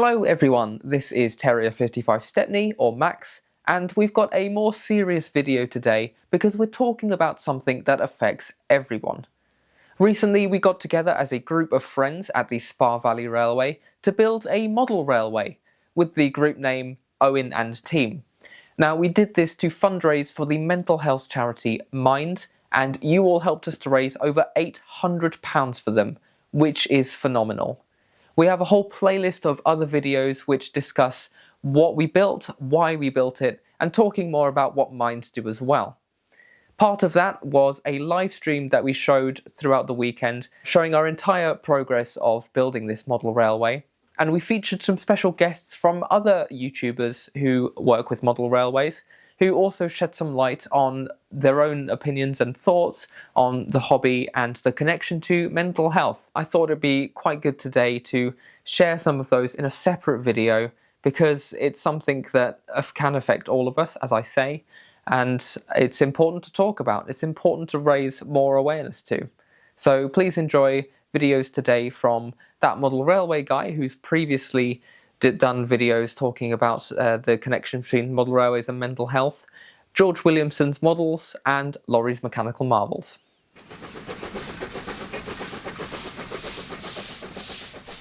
Hello everyone, this is Terrier55 Stepney, or Max, and we've got a more serious video today because we're talking about something that affects everyone. Recently we got together as a group of friends at the Spa Valley Railway to build a model railway with the group name Owen and Team. Now we did this to fundraise for the mental health charity Mind, and you all helped us to raise over £800 for them, which is phenomenal. We have a whole playlist of other videos which discuss what we built, why we built it, and talking more about what Mind do as well. Part of that was a live stream that we showed throughout the weekend, showing our entire progress of building this model railway. And we featured some special guests from other YouTubers who work with model railways, who also shed some light on their own opinions and thoughts on the hobby and the connection to mental health. I thought it'd be quite good today to share some of those in a separate video because it's something that can affect all of us, as I say, and it's important to talk about. It's important to raise more awareness to. So please enjoy videos today from that model railway guy who's previously done videos talking about the connection between model railways and mental health, George Williamson's models, and Laurie's mechanical marvels.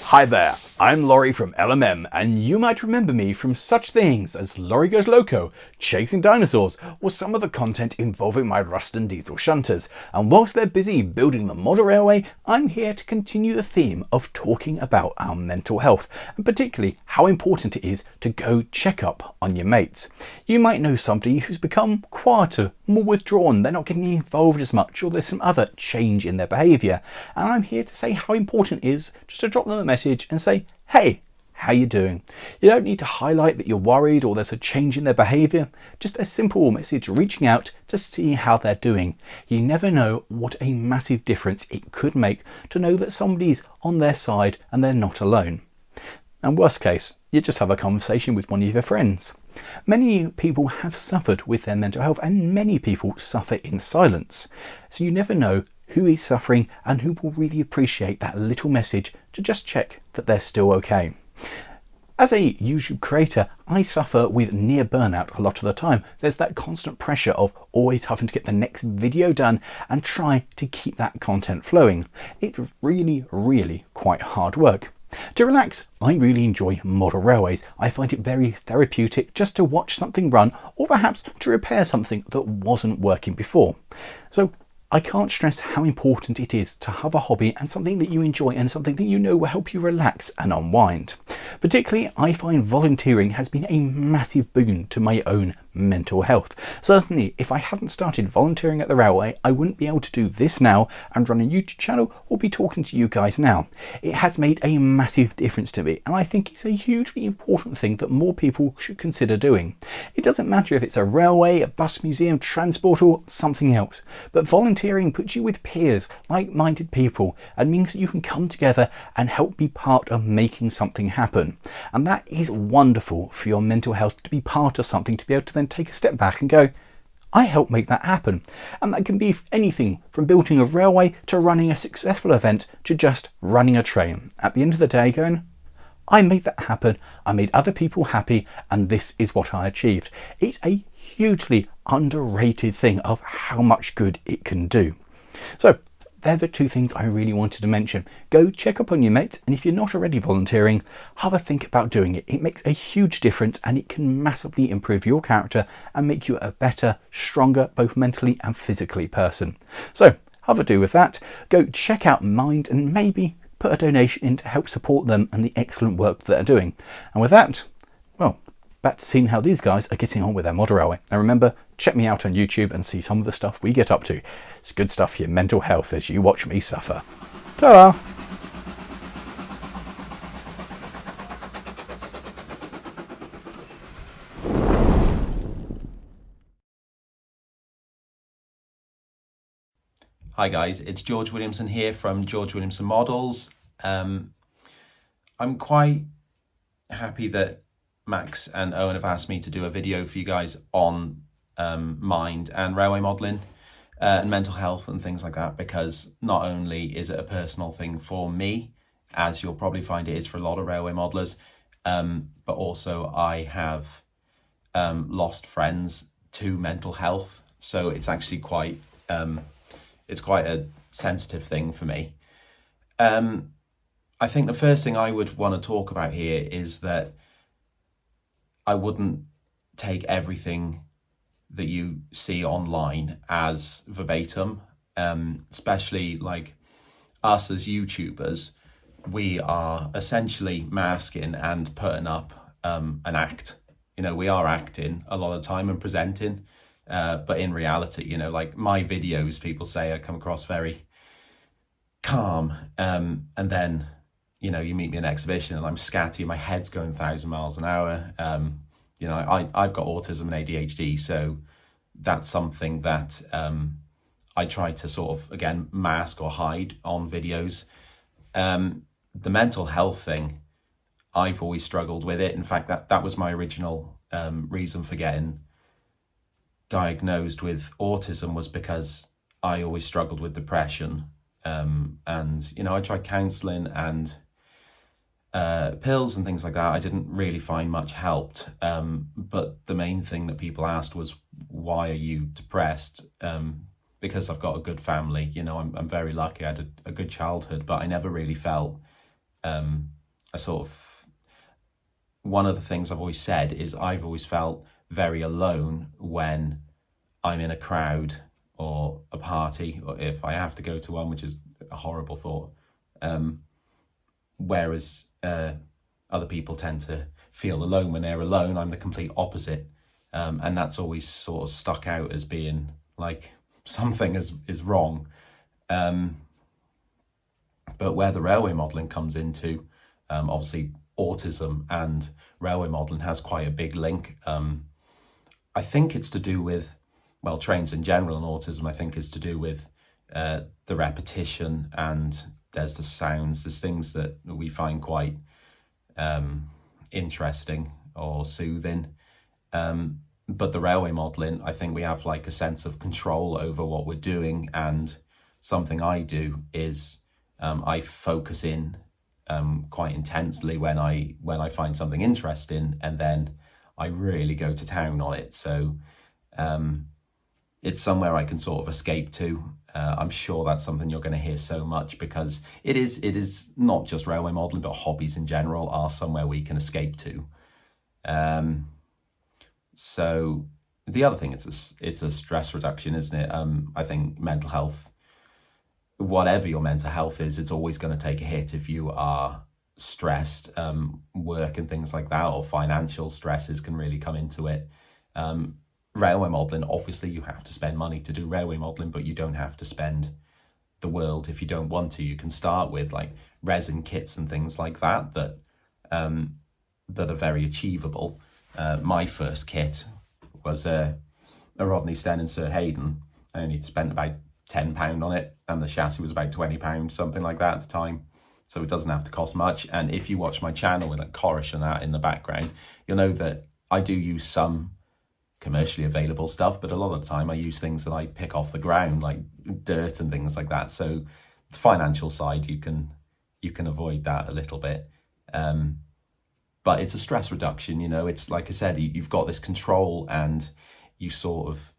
Hi there, I'm Laurie from LMM, and you might remember me from such things as Laurie Goes Loco, Chasing Dinosaurs, or some of the content involving my Ruston diesel shunters. And whilst they're busy building the model railway, I'm here to continue the theme of talking about our mental health, and particularly how important it is to go check up on your mates. You might know somebody who's become quieter, more withdrawn, they're not getting involved as much, or there's some other change in their behaviour. And I'm here to say how important it is just to drop them a message and say, hey, how you doing? You don't need to highlight that you're worried or there's a change in their behaviour, just a simple message reaching out to see how they're doing. You never know what a massive difference it could make to know that somebody's on their side and they're not alone. And worst case, you just have a conversation with one of your friends. Many people have suffered with their mental health, and many people suffer in silence. So you never know who is suffering and who will really appreciate that little message to just check that they're still okay. As a YouTube creator, I suffer with near burnout a lot of the time. There's that constant pressure of always having to get the next video done and try to keep that content flowing. It's really, really quite hard work. To relax, I really enjoy model railways. I find it very therapeutic just to watch something run, or perhaps to repair something that wasn't working before. So I can't stress how important it is to have a hobby and something that you enjoy and something that you know will help you relax and unwind. Particularly, I find volunteering has been a massive boon to my own mental health. Certainly, if I hadn't started volunteering at the railway, I wouldn't be able to do this now and run a YouTube channel or be talking to you guys now. It has made a massive difference to me, and I think it's a hugely important thing that more people should consider doing. It doesn't matter if it's a railway, a bus museum, transport, or something else, but volunteering puts you with peers, like-minded people, and means that you can come together and help be part of making something happen. And that is wonderful for your mental health, to be part of something, to be able to then take a step back and go, I helped make that happen. And that can be anything from building a railway to running a successful event to just running a train. At the end of the day, going, I made that happen, I made other people happy, and this is what I achieved. It's a hugely underrated thing of how much good it can do. So they're the two things I really wanted to mention. Go check up on your mates, and if you're not already volunteering, have a think about doing it. It makes a huge difference, and it can massively improve your character and make you a better, stronger, both mentally and physically person. So have a do with that. Go check out Mind and maybe put a donation in to help support them and the excellent work that they're doing. And with that, well, back to seeing how these guys are getting on with their model railway. And remember, check me out on YouTube and see some of the stuff we get up to. It's good stuff for your mental health as you watch me suffer. Ta-da! Hi guys, it's George Williamson here from George Williamson Models. I'm quite happy that Max and Owen have asked me to do a video for you guys on mind and railway modelling and mental health and things like that, because not only is it a personal thing for me, as you'll probably find it is for a lot of railway modellers, But also I have lost friends to mental health. So it's actually quite a sensitive thing for me. I think the first thing I would want to talk about here is that I wouldn't take everything that you see online as verbatim, especially like us as YouTubers. We are essentially masking and putting up an act. You know, we are acting a lot of the time and presenting, but in reality, you know, like my videos, people say I come across very calm, and then, you know, you meet me in an exhibition and I'm scatty, my head's going 1,000 miles an hour. You know, I've got autism and ADHD, so that's something that I try to sort of, again, mask or hide on videos. The mental health thing, I've always struggled with it. In fact, that was my original reason for getting diagnosed with autism, was because I always struggled with depression. And, you know, I tried counseling and pills and things like that. I didn't really find much helped. But the main thing that people asked was, why are you depressed? Because I've got a good family. You know, I'm very lucky. I had a good childhood, but I never really felt a sort of, one of the things I've always said is I've always felt very alone when I'm in a crowd or a party, or if I have to go to one, which is a horrible thought. Whereas other people tend to feel alone when they're alone. I'm the complete opposite. And that's always sort of stuck out as being like something is wrong. But where the railway modelling comes into, obviously autism and railway modelling has quite a big link. I think it's to do with, well, trains in general and autism, I think, is to do with the repetition, and there's the sounds, there's things that we find quite interesting or soothing. But the railway modelling, I think we have like a sense of control over what we're doing, and something I do is I focus in quite intensely when I find something interesting, and then I really go to town on it. So it's somewhere I can sort of escape to. I'm sure that's something you're going to hear so much, because it is not just railway modelling, but hobbies in general are somewhere we can escape to. So the other thing, it's a stress reduction, isn't it? I think mental health, whatever your mental health is, it's always going to take a hit if you are stressed. Work and things like that, or financial stresses can really come into it. Railway modelling, obviously you have to spend money to do railway modelling, but you don't have to spend the world if you don't want to. You can start with like resin kits and things like that that are very achievable. My first kit was a Rodney Sten and Sir Hayden. I only spent about £10 on it, and the chassis was about £20, something like that at the time. So it doesn't have to cost much. And if you watch my channel with like Corish and that in the background, you'll know that I do use some commercially available stuff, but a lot of the time I use things that I pick off the ground, like dirt and things like that. So the financial side, you can avoid that a little bit. But it's a stress reduction, you know. It's like I said, you've got this control, and you sort of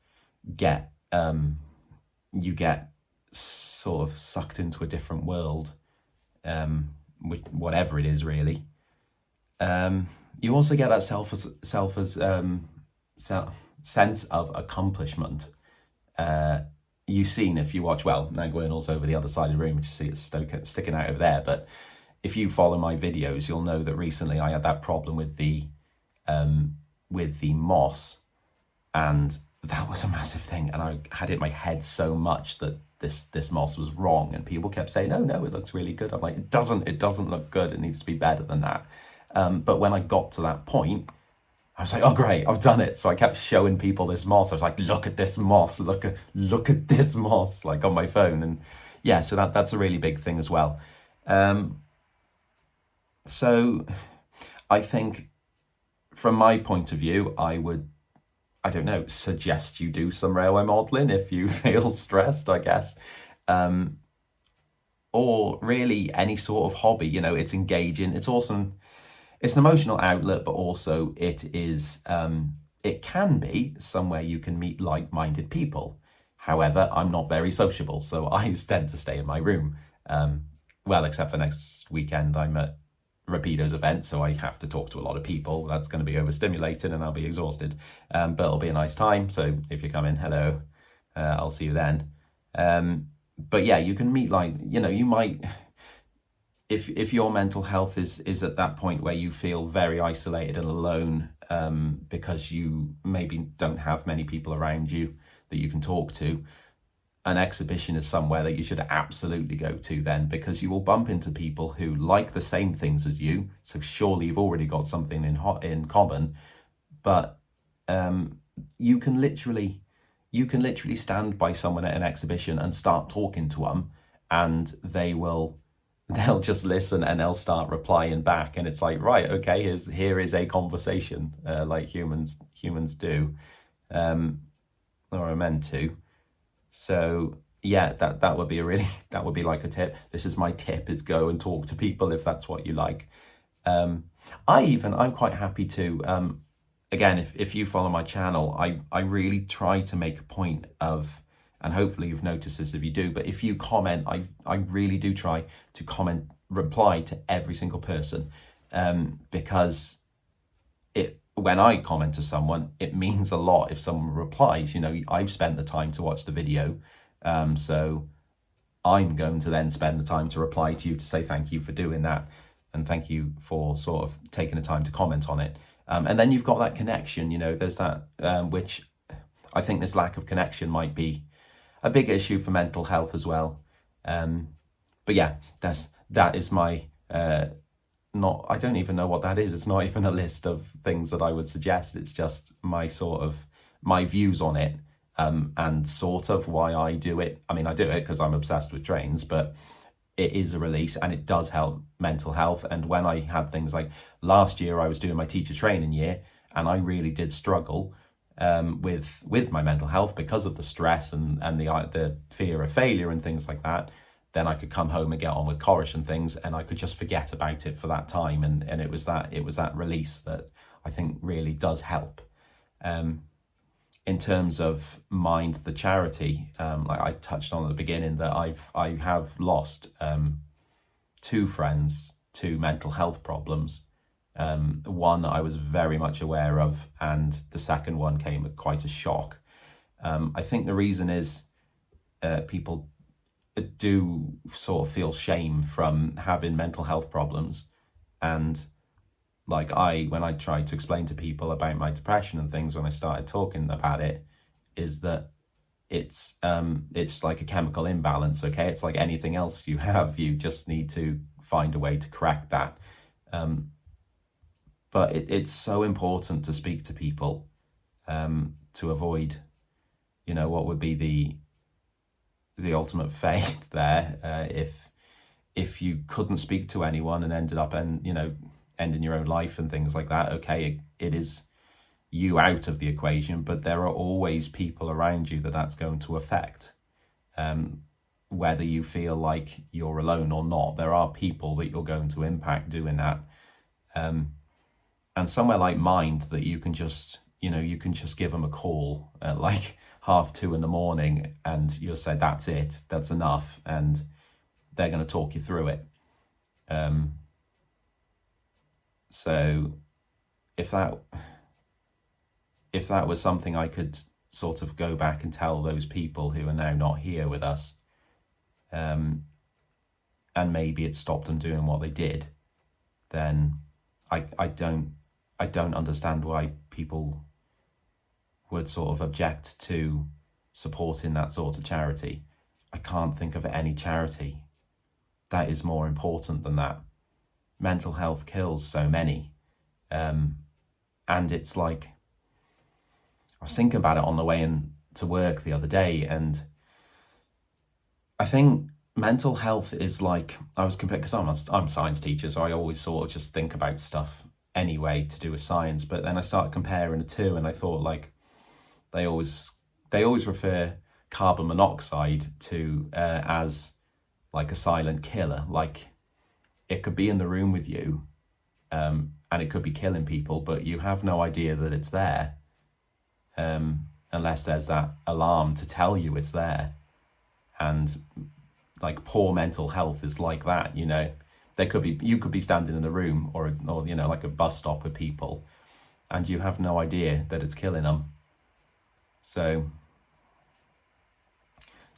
get sort of sucked into a different world, with whatever it is, really. You also get that sense of accomplishment. You've seen, if you watch, well, now Gwynall's over the other side of the room, which you see it's sticking out over there, but if you follow my videos, you'll know that recently I had that problem with the moss, and that was a massive thing, and I had it in my head so much that this moss was wrong, and people kept saying, no, it looks really good. I'm like, it doesn't look good, it needs to be better than that. But when I got to that point, I was like, oh great, I've done it. So I kept showing people this moss. I was like, look at this moss, look at this moss, like on my phone. And yeah, so that's a really big thing as well. So I think from my point of view, I would, I don't know, suggest you do some railway modelling if you feel stressed, I guess. Or really any sort of hobby, you know, it's engaging. It's awesome. it's an emotional outlet, but also it is, it can be somewhere you can meet like-minded people. However, I'm not very sociable, so I tend to stay in my room. Well, except for next weekend, I'm at Rapido's event, so I have to talk to a lot of people. That's going to be overstimulated and I'll be exhausted. But it'll be a nice time. So if you come in, hello, I'll see you then. But yeah, you can meet you might, if your mental health is at that point where you feel very isolated and alone, because you maybe don't have many people around you that you can talk to, an exhibition is somewhere that you should absolutely go to then, because you will bump into people who like the same things as you. So surely you've already got something in common, but you can literally stand by someone at an exhibition and start talking to them, and they'll just listen and they'll start replying back, and it's like, right, okay, here is a conversation, like humans do, or are meant to. So yeah, that would be that would be like a tip. This is my tip, is go and talk to people if that's what you like. I'm quite happy to, again, if you follow my channel, I really try to make a point of, and hopefully you've noticed this if you do, but if you comment, I really do try to reply to every single person, because when I comment to someone, it means a lot if someone replies. I've spent the time to watch the video, so I'm going to then spend the time to reply to you to say thank you for doing that, and thank you for sort of taking the time to comment on it. And then you've got that connection, there's that, which I think this lack of connection might be a big issue for mental health as well. But yeah, that is my, I don't even know what that is. It's not even a list of things that I would suggest. It's just my views on it, and sort of why I do it. I mean, I do it because I'm obsessed with trains, but it is a release and it does help mental health. And when I had things like last year, I was doing my teacher training year, and I really did struggle with my mental health because of the stress and the fear of failure and things like that. Then I could come home and get on with chorus and things, and I could just forget about it for that time. And it was that release that I think really does help. In terms of Mind the charity, like I touched on at the beginning, that I have lost 2 friends to mental health problems. One I was very much aware of, and the second one came at quite a shock. I think the reason is people do sort of feel shame from having mental health problems, and like when I tried to explain to people about my depression and things, when I started talking about it, is that it's like a chemical imbalance. Okay, it's like anything else you have, you just need to find a way to correct that. But it's so important to speak to people, to avoid, what would be the ultimate fate there, if you couldn't speak to anyone and ended up ending your own life and things like that. Okay, it is you out of the equation, but there are always people around you that's going to affect, whether you feel like you're alone or not. There are people that you're going to impact doing that, and somewhere like Mind, that you can just give them a call at like 2:30 in the morning, and you'll say that's it, that's enough, and they're going to talk you through it. So if that was something I could sort of go back and tell those people who are now not here with us, and maybe it stopped them doing what they did, then I don't understand why people would sort of object to supporting that sort of charity. I can't think of any charity that is more important than that. Mental health kills so many, and it's like, I was thinking about it on the way in to work the other day, and I think mental health is like, I was comparing, because I'm a science teacher, so I always sort of just think about stuff anyway to do with science, but then I started comparing the two, and I thought, like, they always refer carbon monoxide to as like a silent killer. Like, it could be in the room with you, and it could be killing people, but you have no idea that it's there, unless there's that alarm to tell you it's there. And like poor mental health is like that, you know. You could be standing in a room or you know, like a bus stop with people, and you have no idea that it's killing them. So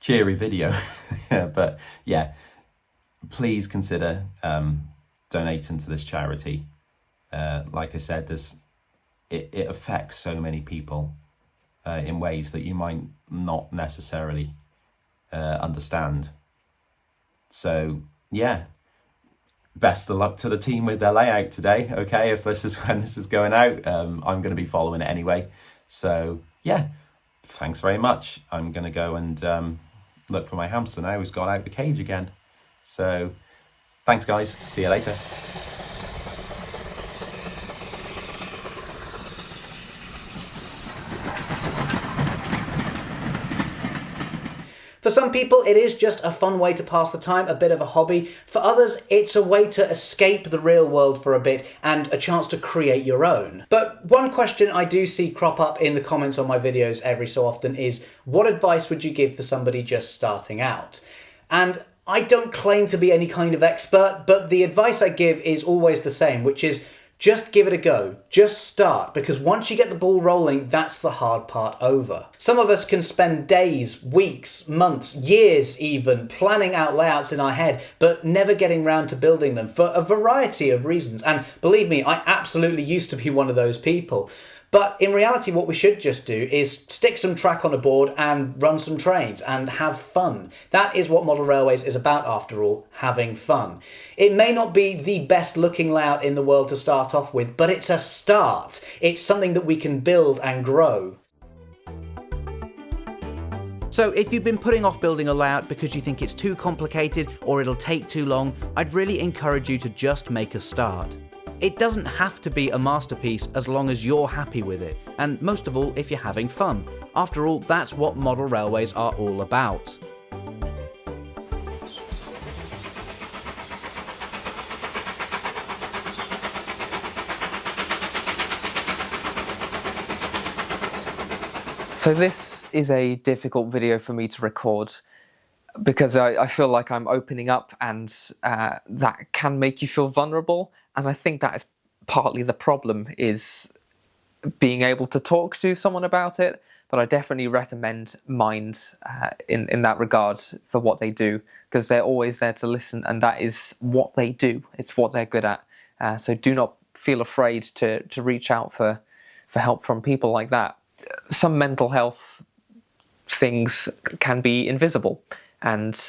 cheery video. But yeah, please consider donating to this charity. Like I said, it affects so many people in ways that you might not necessarily understand. So yeah, best of luck to the team with their layout today. Okay, if this is when this is going out, I'm going to be following it anyway. So yeah, thanks very much. I'm going to go and look for my hamster now who's got out the cage again. So thanks guys, see you later. For some people, it is just a fun way to pass the time, a bit of a hobby. For others, it's a way to escape the real world for a bit and a chance to create your own. But one question I do see crop up in the comments on my videos every so often is, what advice would you give for somebody just starting out? And I don't claim to be any kind of expert, but the advice I give is always the same, which is just give it a go. Just start, because once you get the ball rolling, that's the hard part over. Some of us can spend days, weeks, months, years even, planning out layouts in our head, but never getting round to building them for a variety of reasons. And believe me, I absolutely used to be one of those people. But in reality, what we should just do is stick some track on a board and run some trains and have fun. That is what Model Railways is about, after all, having fun. It may not be the best looking layout in the world to start off with, but it's a start. It's something that we can build and grow. So if you've been putting off building a layout because you think it's too complicated or it'll take too long, I'd really encourage you to just make a start. It doesn't have to be a masterpiece as long as you're happy with it, and most of all if you're having fun. After all, that's what model railways are all about. So this is a difficult video for me to record because I feel like I'm opening up, and that can make you feel vulnerable. And I think that is partly the problem, is being able to talk to someone about it. But I definitely recommend Mind in that regard for what they do, because they're always there to listen, and that is what they do. It's what they're good at. So do not feel afraid to reach out for help from people like that. Some mental health things can be invisible, and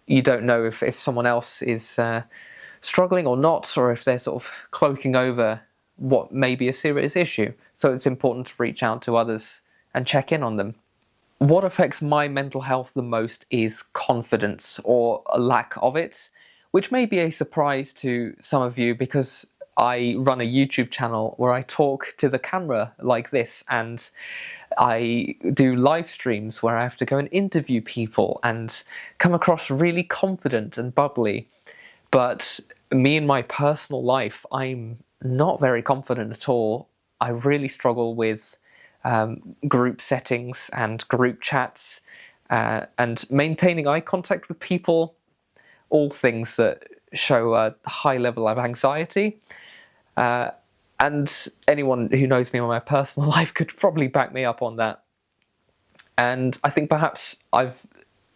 you don't know if someone else is struggling or not, or if they're sort of cloaking over what may be a serious issue. So it's important to reach out to others and check in on them. What affects my mental health the most is confidence, or a lack of it, which may be a surprise to some of you, because I run a YouTube channel where I talk to the camera like this, and I do live streams where I have to go and interview people and come across really confident and bubbly. But me in my personal life, I'm not very confident at all. I really struggle with group settings and group chats and maintaining eye contact with people, all things that show a high level of anxiety. And anyone who knows me in my personal life could probably back me up on that. And I think perhaps I've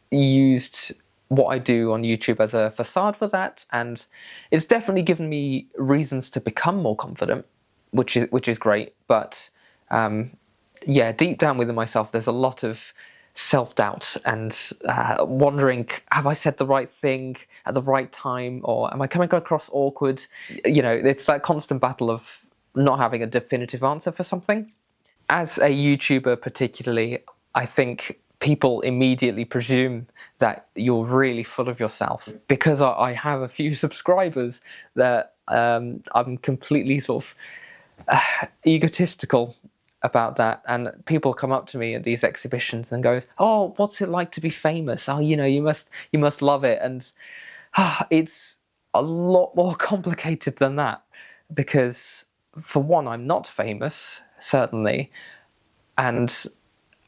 used what I do on YouTube as a facade for that, and it's definitely given me reasons to become more confident, which is great. But yeah, deep down within myself, there's a lot of self-doubt and wondering, have I said the right thing at the right time, or am I coming across awkward? You know, it's that constant battle of not having a definitive answer for something. As a YouTuber particularly, I think people immediately presume that you're really full of yourself. Because I have a few subscribers, that I'm completely sort of egotistical about that, and people come up to me at these exhibitions and go, "Oh, what's it like to be famous? Oh, you know, you must love it." And it's a lot more complicated than that, because for one, I'm not famous, certainly, and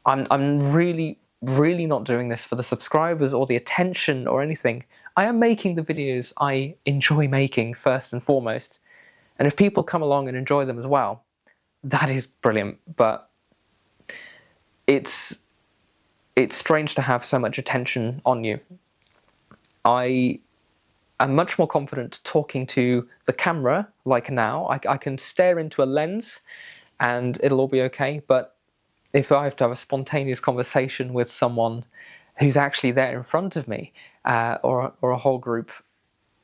I'm really, really not doing this for the subscribers or the attention or anything. I am making the videos I enjoy making first and foremost, and if people come along and enjoy them as well, that is brilliant. But it's strange to have so much attention on you. I am much more confident talking to the camera, like now. I can stare into a lens and it'll all be okay, but if I have to have a spontaneous conversation with someone who's actually there in front of me, or a whole group,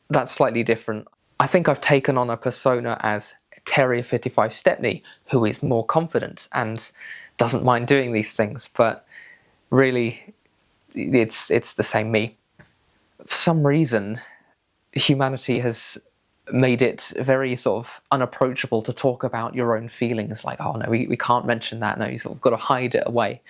that's slightly different. I think I've taken on a persona as Terrier 55 Stepney, who is more confident and doesn't mind doing these things, but really, it's the same me. For some reason, humanity has made it very sort of unapproachable to talk about your own feelings. Like, oh no, we can't mention that. No, you sort of got to hide it away.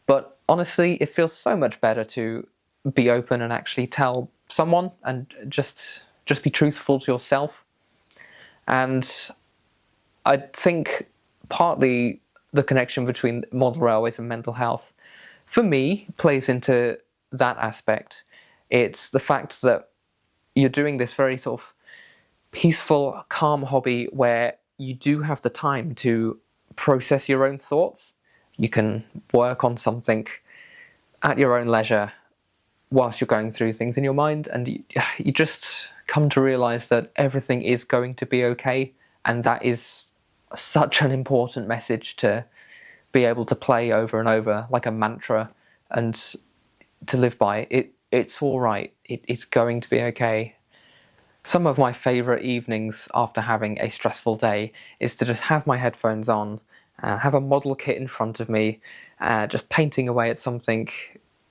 But honestly, it feels so much better to be open and actually tell someone and just be truthful to yourself. And I think partly the connection between model railways and mental health, for me, plays into that aspect. It's the fact that you're doing this very sort of peaceful, calm hobby where you do have the time to process your own thoughts. You can work on something at your own leisure whilst you're going through things in your mind, and you just come to realize that everything is going to be okay, and that is such an important message to be able to play over and over like a mantra and to live by. It's all right. It's going to be okay. Some of my favourite evenings after having a stressful day is to just have my headphones on, have a model kit in front of me, just painting away at something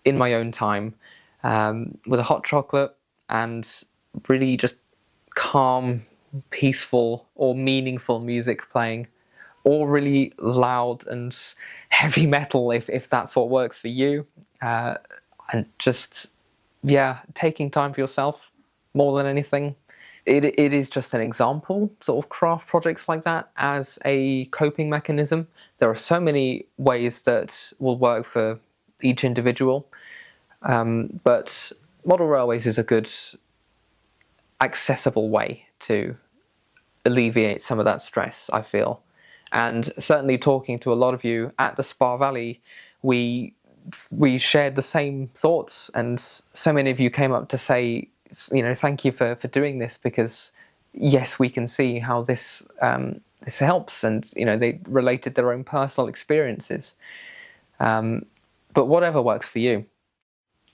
in my own time, with a hot chocolate, and really just calm, peaceful or meaningful music playing, or really loud and heavy metal if that's what works for you, and just, yeah, taking time for yourself more than anything. It is just an example, sort of craft projects like that as a coping mechanism. There are so many ways that will work for each individual, but model railways is a good, accessible way to alleviate some of that stress, I feel. And certainly talking to a lot of you at the Spa Valley, we shared the same thoughts, and so many of you came up to say, thank you for doing this, because yes, we can see how this helps, and they related their own personal experiences. But whatever works for you.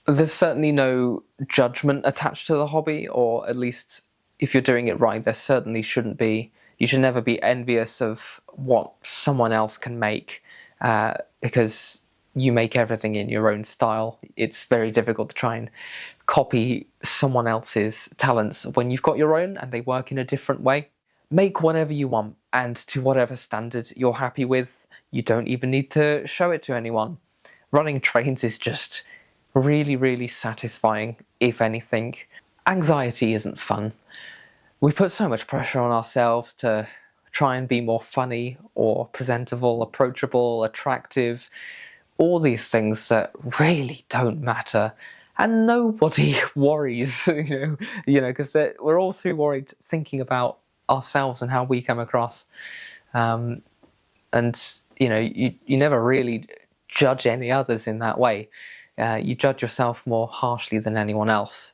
There's certainly no judgment attached to the hobby, or at least if you're doing it right, there certainly shouldn't be. You should never be envious of what someone else can make, because you make everything in your own style. It's very difficult to try and copy someone else's talents when you've got your own and they work in a different way. Make whatever you want, and to whatever standard you're happy with. You don't even need to show it to anyone. Running trains is just really, really satisfying, if anything. Anxiety isn't fun. We put so much pressure on ourselves to try and be more funny or presentable, approachable, attractive, all these things that really don't matter. And nobody worries, because we're all too worried thinking about ourselves and how we come across. And, you never really judge any others in that way. You judge yourself more harshly than anyone else.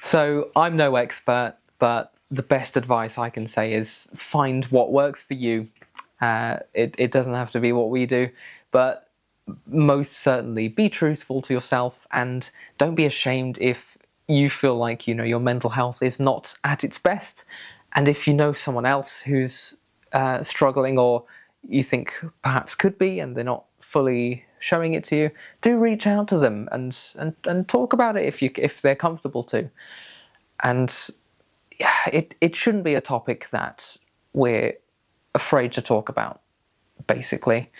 So I'm no expert, but the best advice I can say is find what works for you. It doesn't have to be what we do, but most certainly be truthful to yourself, and don't be ashamed if you feel like your mental health is not at its best. And if you know someone else who's struggling, or you think perhaps could be, and they're not fully showing it to you, do reach out to them and talk about it if they're comfortable to. And yeah, it shouldn't be a topic that we're afraid to talk about, basically.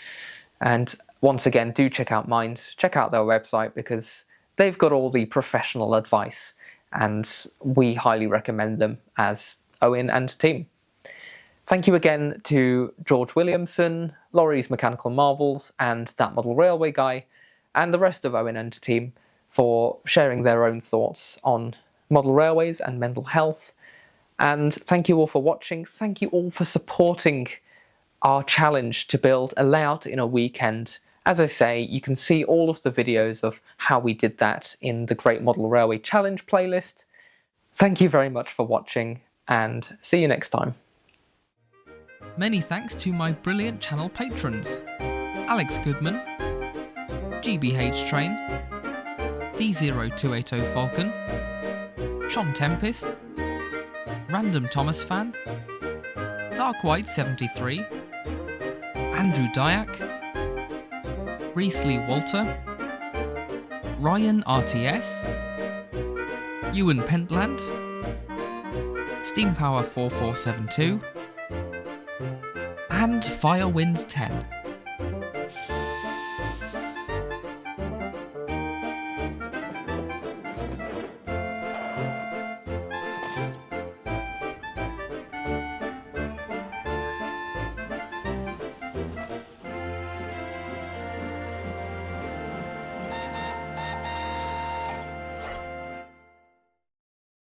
And once again, do check out Mind, check out their website, because they've got all the professional advice, and we highly recommend them as Owen and team. Thank you again to George Williamson, Laurie's Mechanical Marvels, and That Model Railway Guy, and the rest of ONN team for sharing their own thoughts on model railways and mental health. And thank you all for watching. Thank you all for supporting our challenge to build a layout in a weekend. As I say, you can see all of the videos of how we did that in the Great Model Railway Challenge playlist. Thank you very much for watching, and see you next time. Many thanks to my brilliant channel patrons: Alex Goodman, GBH Train, D0280 Falcon, Sean Tempest, Random Thomas Fan, Dark White 73, Andrew Dyack, Reese Lee Walter, Ryan RTS, Ewan Pentland, Steam Power 4472, and Firewind 10.